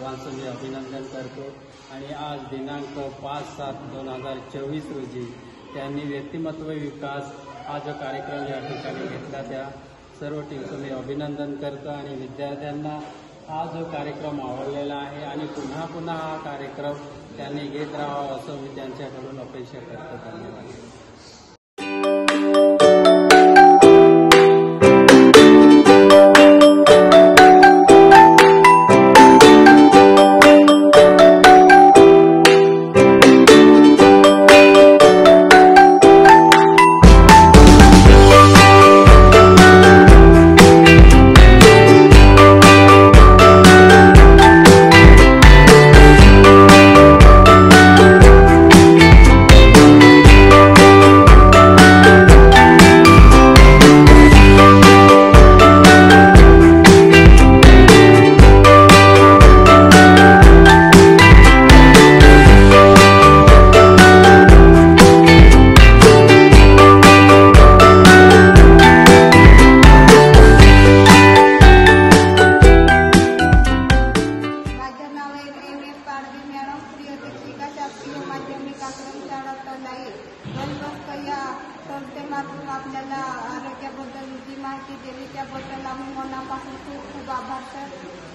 सर्वांचं मी अभिनंदन करतो। आणि आज दिनांक 5/7/2024 रोजी त्यांनी व्यक्तिमत्व विकास हा जो कार्यक्रम या ठिकाणी घेतला त्या सर्व टीमचं मी अभिनंदन करतो। आणि विद्यार्थ्यांना हा जो कार्यक्रम आवडलेला आहे आणि पुन्हा पुन्हा हा कार्यक्रम त्यांनी घेत राहावा असं मी त्यांच्याकडून अपेक्षा करतो। धन्यवाद। संस्थेमार्फत आपल्याला आरोग्याबद्दल जी माहिती दिली त्याबद्दल आम्ही मनापासून खूप खूप आभार सर।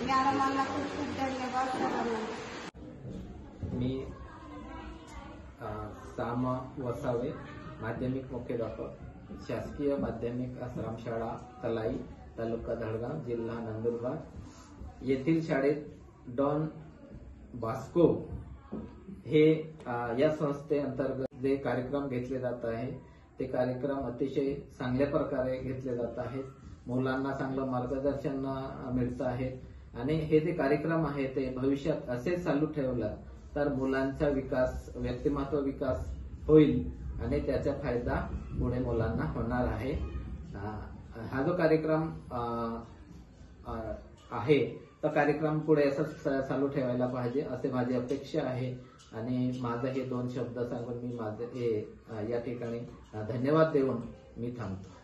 मॅडमांना खूप खूप धन्यवाद सरांना। मी सामा वसावे माध्यमिक मुख्याध्यापक, शासकीय माध्यमिक आश्रमशाळा तलाई, तालुका धडगाव, जिल्हा नंदुरबार येथील शाळेत डॉन बॉस्को हे या संस्थेअंतर्गत जे कार्यक्रम घेतले जात आहे ते कार्यक्रम अतिशय चांगल्या प्रकारे घेतले जात आहेत। मुलांना चांगलं मार्गदर्शन मिळतं आहे आणि हे जे कार्यक्रम आहे ते भविष्यात असे चालू ठेवलं तर मुलांचा विकास, व्यक्तिमत्व विकास होईल आणि त्याचा फायदा पुढे मुलांना होणार आहे। हा जो कार्यक्रम आहे तो कार्यक्रम पुढे असंच चालू ठेवायला पाहिजे असे माझी अपेक्षा आहे। आणि माझे हे 2 शब्द सांगून मी माझे या ठिकाणी धन्यवाद देऊन मी थांबतो।